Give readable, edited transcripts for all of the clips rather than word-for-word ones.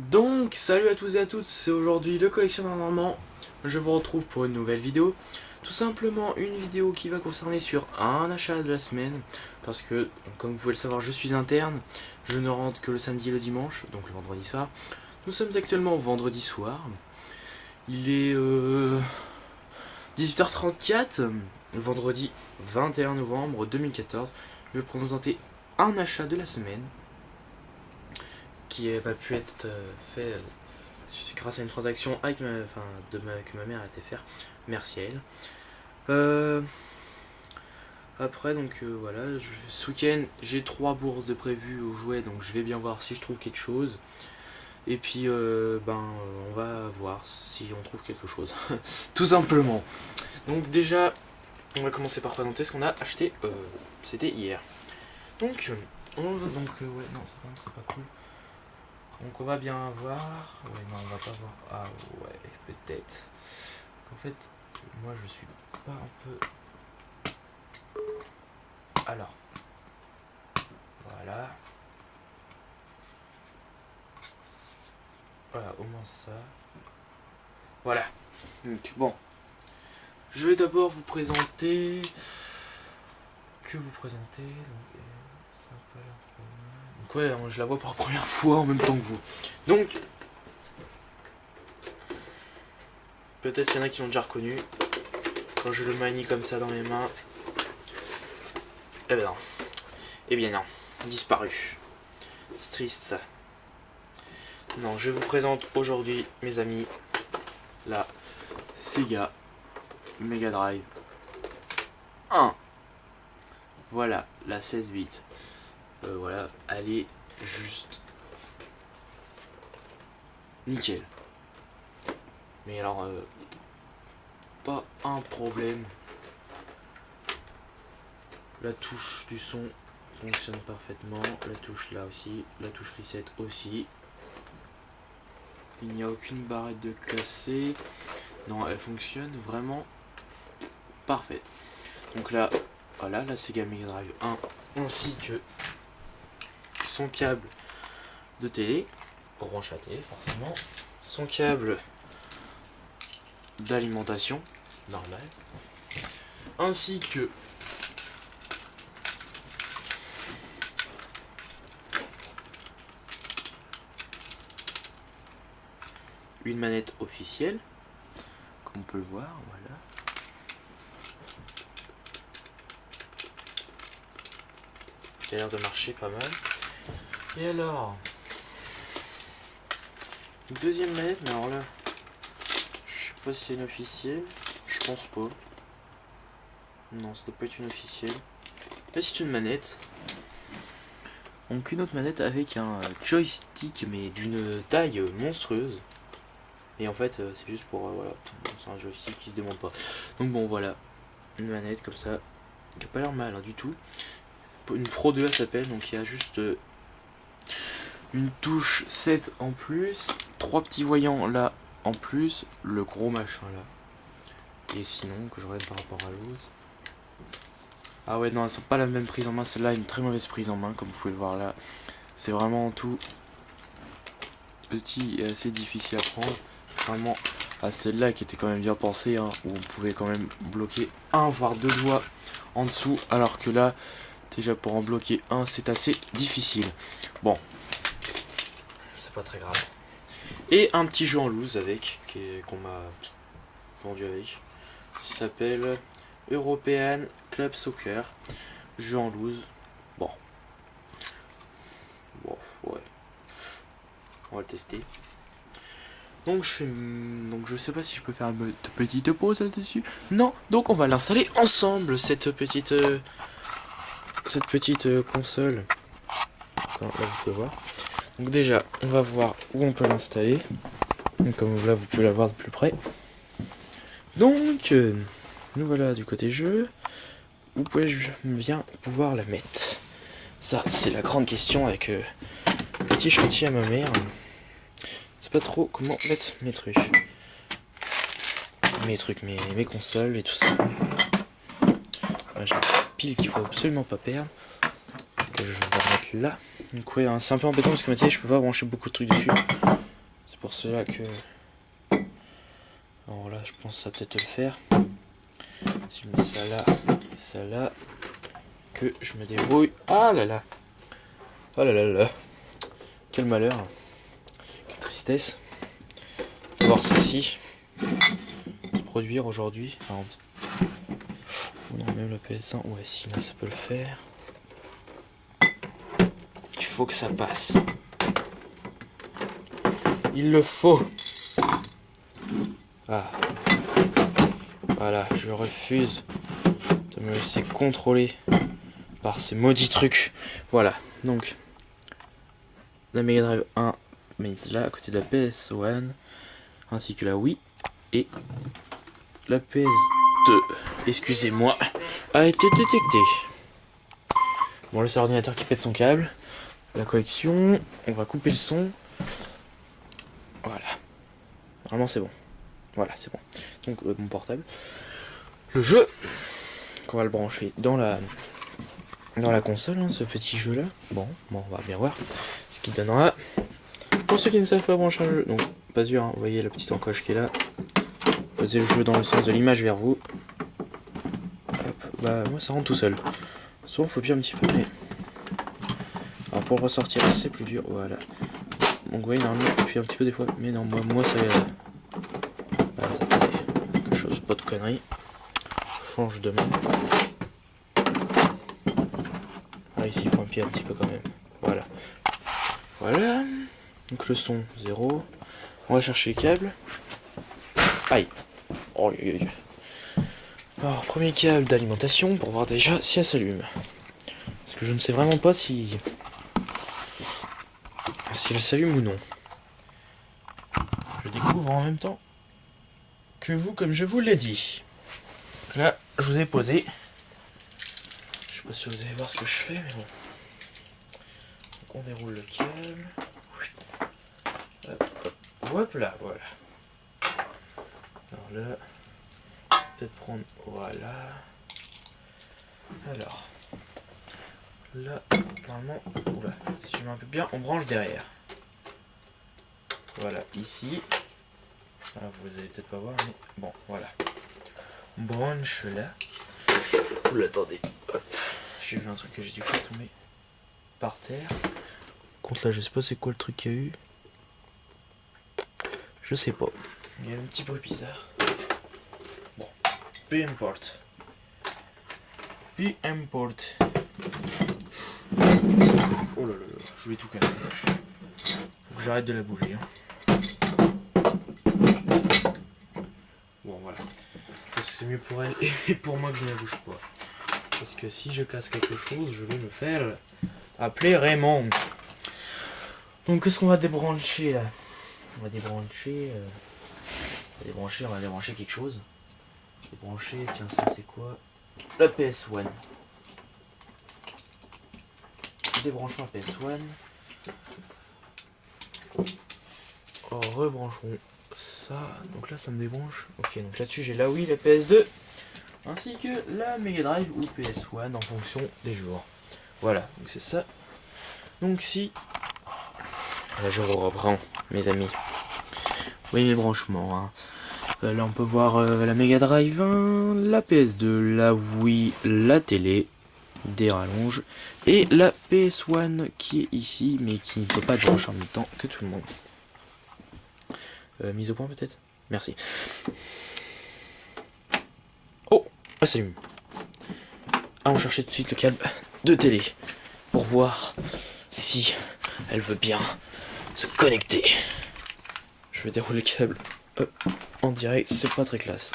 Donc, salut à tous et à toutes, c'est aujourd'hui le collectionneur normand. Je vous retrouve pour une nouvelle vidéo. Tout simplement une vidéo qui va concerner sur un achat de la semaine. Parce que, comme vous pouvez le savoir, je suis interne. Je ne rentre que le samedi et le dimanche, donc le vendredi soir. Nous sommes actuellement vendredi soir. Il est 18h34, vendredi 21 novembre 2014. Je vais vous présenter un achat de la semaine qui n'a pas pu être fait grâce à une transaction avec que ma mère a été faire. Merci à elle. Après, donc voilà, ce week-end j'ai 3 bourses de prévues au jouet, donc je vais bien voir si je trouve quelque chose. Et puis, on va voir si on trouve quelque chose. Tout simplement. Donc, déjà, on va commencer par présenter ce qu'on a acheté. C'était hier. Donc, ouais, non, c'est pas cool. Donc on va bien voir. Ouais, non, on va pas voir. Ah ouais, peut-être. En fait, moi je suis pas un peu. Alors. Voilà. Voilà, au moins ça. Voilà. Donc bon. Je vais d'abord vous présenter. Que vous présenter. Donc, ça a pas l'air trop mal. Donc ouais, je la vois pour la première fois en même temps que vous. Donc. Peut-être qu'il y en a qui l'ont déjà reconnu. Quand je le manie comme ça dans mes mains. Eh ben non. Eh bien non. Disparu. C'est triste ça. Non, je vous présente aujourd'hui, mes amis, la Sega Mega Drive 1. Voilà, la 16 bits. Voilà, elle est juste nickel. Mais alors, pas un problème. La touche du son fonctionne parfaitement. La touche là aussi. La touche reset aussi. Il n'y a aucune barrette de cassée. Non, elle fonctionne vraiment parfait. Donc là, voilà la Sega Mega Drive 1 ainsi que son câble de télé pour brancher la télé forcément. Son câble d'alimentation normal. Ainsi que une manette officielle, comme on peut le voir, voilà. Qui a l'air de marcher pas mal. Et alors, une deuxième manette, mais alors là, je sais pas si c'est une officielle, je pense pas. Non, ça doit pas être une officielle. Là, c'est une manette. Donc une autre manette avec un joystick, mais d'une taille monstrueuse. Et en fait, c'est juste pour, voilà, c'est un joystick qui se démonte pas. Donc bon, voilà, une manette comme ça, qui a pas l'air mal hein, du tout. Une Pro 2 elle s'appelle, donc il y a juste une touche 7 en plus, 3 petits voyants là en plus, le gros machin là. Et sinon, que je regarde par rapport à l'autre. Ah ouais, non, elles sont pas la même prise en main, celle-là a une très mauvaise prise en main, comme vous pouvez le voir là. C'est vraiment tout petit et assez difficile à prendre. Vraiment à celle-là qui était quand même bien pensée, hein, où on pouvait quand même bloquer un voire deux doigts en dessous, alors que là, déjà pour en bloquer un, c'est assez difficile. Bon, c'est pas très grave. Et un petit jeu en loose avec, qu'on m'a vendu avec, qui s'appelle European Club Soccer. Jeu en loose. Bon, ouais. On va le tester. Donc je sais pas si je peux faire une petite pause là-dessus. Non, donc on va l'installer ensemble cette petite console. Là vous pouvez voir. Donc déjà, on va voir où on peut l'installer. Comme là vous pouvez la voir de plus près. Donc nous voilà du côté jeu. Où peux-je bien pouvoir la mettre? Ça c'est la grande question avec le petit chantier à ma mère. C'est pas trop comment mettre mes trucs. Mes consoles et tout ça. Voilà, j'ai une pile qu'il faut absolument pas perdre. Que je vais mettre là. Donc ouais, hein, c'est un peu embêtant parce que ma télé je peux pas brancher beaucoup de trucs dessus. C'est pour cela que... Alors là, je pense que ça va peut-être le faire. Si je mets ça là, que je me débrouille. Ah là là. Oh là là là. Quel malheur. Quelle tristesse. Voir ceci se produire aujourd'hui. Enfin, non, même la PS1. Ouais, si là ça peut le faire. Il faut que ça passe. Il le faut. Ah. Voilà, je refuse de me laisser contrôler par ces maudits trucs. Voilà, donc la Mega Drive 1 mise là à côté de la PS1 ainsi que la Wii et la PS2, excusez-moi, a été détectée. Bon, là c'est l'ordinateur qui pète son câble. La collection, on va couper le son. Voilà, normalement c'est bon. Voilà, c'est bon. Donc mon portable. Le jeu qu'on va le brancher dans la console, hein, ce petit jeu là. Bon, on va bien voir ce qu'il donnera. Pour ceux qui ne savent pas brancher un jeu, donc pas dur, hein, vous voyez la petite encoche qui est là. Posez le jeu dans le sens de l'image vers vous. Hop, bah moi ça rentre tout seul. Souvent faut appuyer un petit peu, mais... Alors pour le ressortir c'est plus dur, voilà. Donc vous voyez normalement il faut appuyer un petit peu des fois, mais non, moi ça... Voilà, ça fait quelque chose, pas de conneries. Change de main. Ah, ici il faut appuyer un petit peu quand même. Voilà. Voilà. Donc le son 0. On va chercher les câbles. Aïe. Oh, alors premier câble d'alimentation pour voir déjà si elle s'allume. Parce que je ne sais vraiment pas si elle s'allume ou non. Je découvre en même temps que vous, comme je vous l'ai dit. Donc là, je vous ai posé. Je sais pas si vous allez voir ce que je fais, mais bon. Donc on déroule le câble. Hop là, voilà. Alors là, peut-être prendre, voilà. Alors, là, normalement, oula, si je mets un peu bien, on branche derrière. Voilà, ici. Ah, vous allez peut-être pas voir, mais bon, voilà. On branche là. Oula, attendez. Hop. J'ai vu un truc que j'ai dû faire tomber par terre. Contre là, je sais pas c'est quoi le truc qu'il y a eu. Je sais pas. Il y a un petit bruit bizarre. Bon, peu importe. Peu importe. Oh là là, je vais tout casser. Faut que j'arrête de la bouger. Hein. Bon, voilà. Je pense que c'est mieux pour elle et pour moi que je ne la bouge pas. Parce que si je casse quelque chose, je vais me faire appeler Raymond. Donc, qu'est-ce qu'on va débrancher là? On va débrancher. On va débrancher quelque chose. Débrancher, tiens, ça c'est quoi? La PS1. Débranchons la PS1. Oh, rebranchons ça. Donc là, ça me débranche. Ok, donc là-dessus, j'ai la Wii, la PS2, ainsi que la Mega Drive ou PS1 en fonction des jours. Voilà, donc c'est ça. Donc si... Là, je reprends, mes amis. Oui, mes branchements. Hein. Là, on peut voir la Mega Drive 1, la PS2, la Wii, la télé, des rallonges, et la PS1 qui est ici, mais qui ne peut pas brancher en même temps que tout le monde. Mise au point peut-être? Merci. Oh, ça s'allume. Allons chercher tout de suite le câble de télé pour voir si elle veut bien se connecter. Je vais dérouler le câble en direct, c'est pas très classe.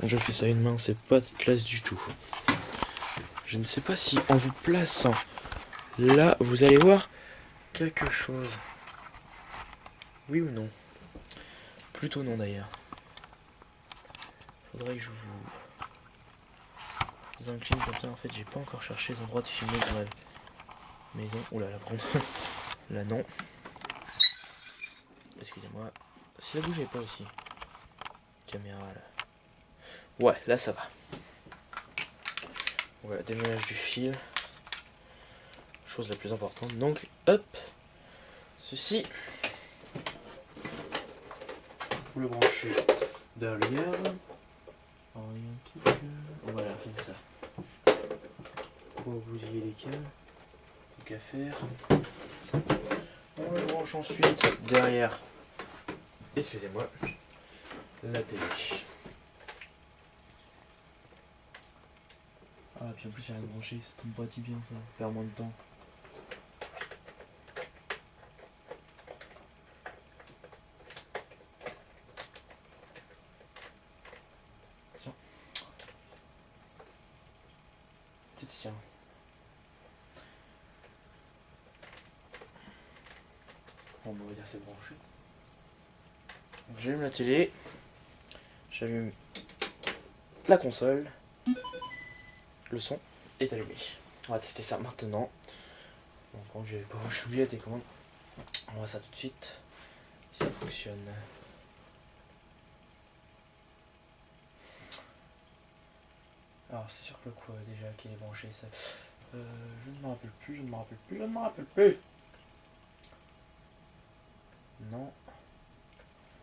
Quand je fais ça à une main, c'est pas classe du tout. Je ne sais pas si en vous plaçant là, vous allez voir quelque chose. Oui ou non? Plutôt non d'ailleurs. Faudrait que je vous incline comme ça. En fait, j'ai pas encore cherché les endroits de filmer dans la maison. Oula, la prendre. Là, non. Excusez-moi. Si la bougeait pas aussi. Caméra là. Ouais, là ça va. Voilà, déménage du fil. Chose la plus importante. Donc, hop. Ceci. Faut le brancher derrière. Alors, il y a un truc. Voilà, comme ça. Pour bousiller les câbles. Tout qu'à faire. On le branche ensuite derrière. Excusez-moi. La télé. Ah, puis en plus, il y a rien de branché. Ça tombe pas si bien ça. Perd moins de temps. Tiens. On va dire c'est branché. J'allume la télé. J'allume la console. Le son est allumé. On va tester ça maintenant. Donc quand j'ai oublié la télécommande. On va voir ça tout de suite. Si ça fonctionne. Alors c'est sûr que le quoi déjà qu'il est branché ça. Je ne me rappelle plus. Non.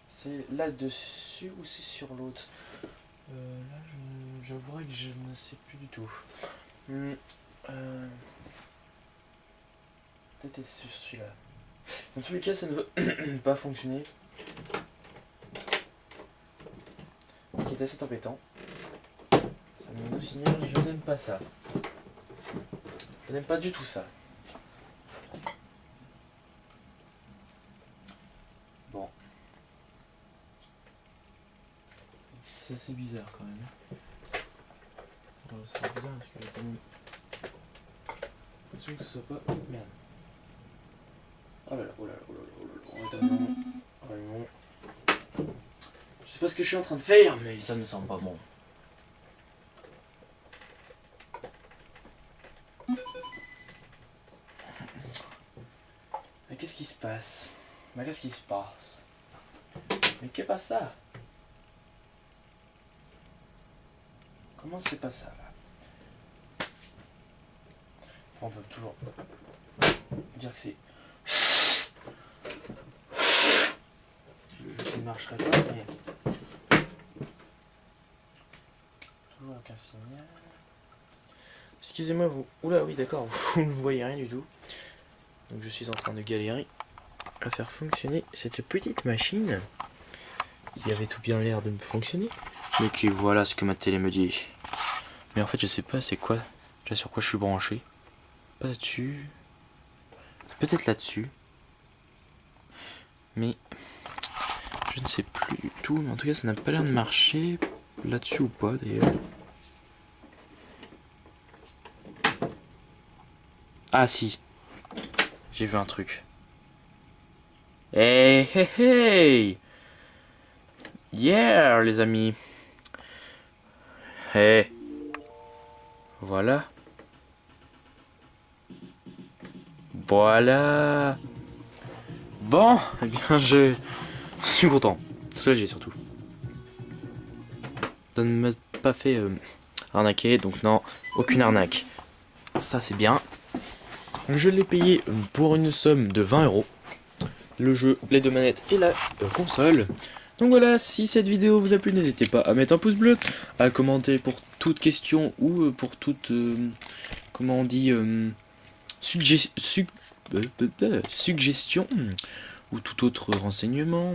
C'est là-dessus ou c'est sur l'autre? Là j'avouerai que je ne sais plus du tout. Peut-être sur celui-là. Dans tous les cas ça ne veut pas fonctionner. Ce qui est assez embêtant. Ça nous signale et je n'aime pas ça. Je n'aime pas du tout ça. Bon. C'est assez bizarre quand même. C'est bizarre parce qu'il y a quand même l'impression que ce soit pas... Merde. Oh là là. Je sais pas ce que je suis en train de faire, mais ça ne sent pas bon. Mais qu'est-ce qui se passe? Mais qu'est pas ça? Comment c'est pas ça là? On peut toujours dire que c'est le jeu qui ne marcherait pas, mais toujours aucun signal. Excusez-moi vous. Oula oui d'accord, vous ne voyez rien du tout. Donc je suis en train de galérer à faire fonctionner cette petite machine qui avait tout bien l'air de me fonctionner. Mais qui voilà ce que ma télé me dit. Mais en fait je sais pas c'est quoi. Déjà sur quoi je suis branché. Pas là-dessus. C'est peut-être là-dessus. Mais je ne sais plus du tout. Mais en tout cas ça n'a pas l'air de marcher. Là-dessus ou pas d'ailleurs. Ah si. J'ai vu un truc. Hey hey hey. Yeah les amis. Hey. Voilà. Voilà. Bon, eh bien je suis content. Soulagé surtout. Ça ne m'a pas fait arnaquer, donc non, aucune arnaque. Ça c'est bien. Je l'ai payé pour une somme de 20 €. Le jeu, les 2 manettes et la console. Donc voilà, si cette vidéo vous a plu, n'hésitez pas à mettre un pouce bleu, à commenter pour toute question ou pour toute, comment on dit, suggestion ou tout autre renseignement.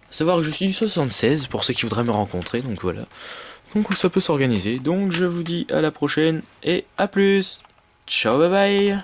À savoir que je suis du 76 pour ceux qui voudraient me rencontrer, donc voilà. Donc ça peut s'organiser. Donc je vous dis à la prochaine et à plus. Ciao, bye bye.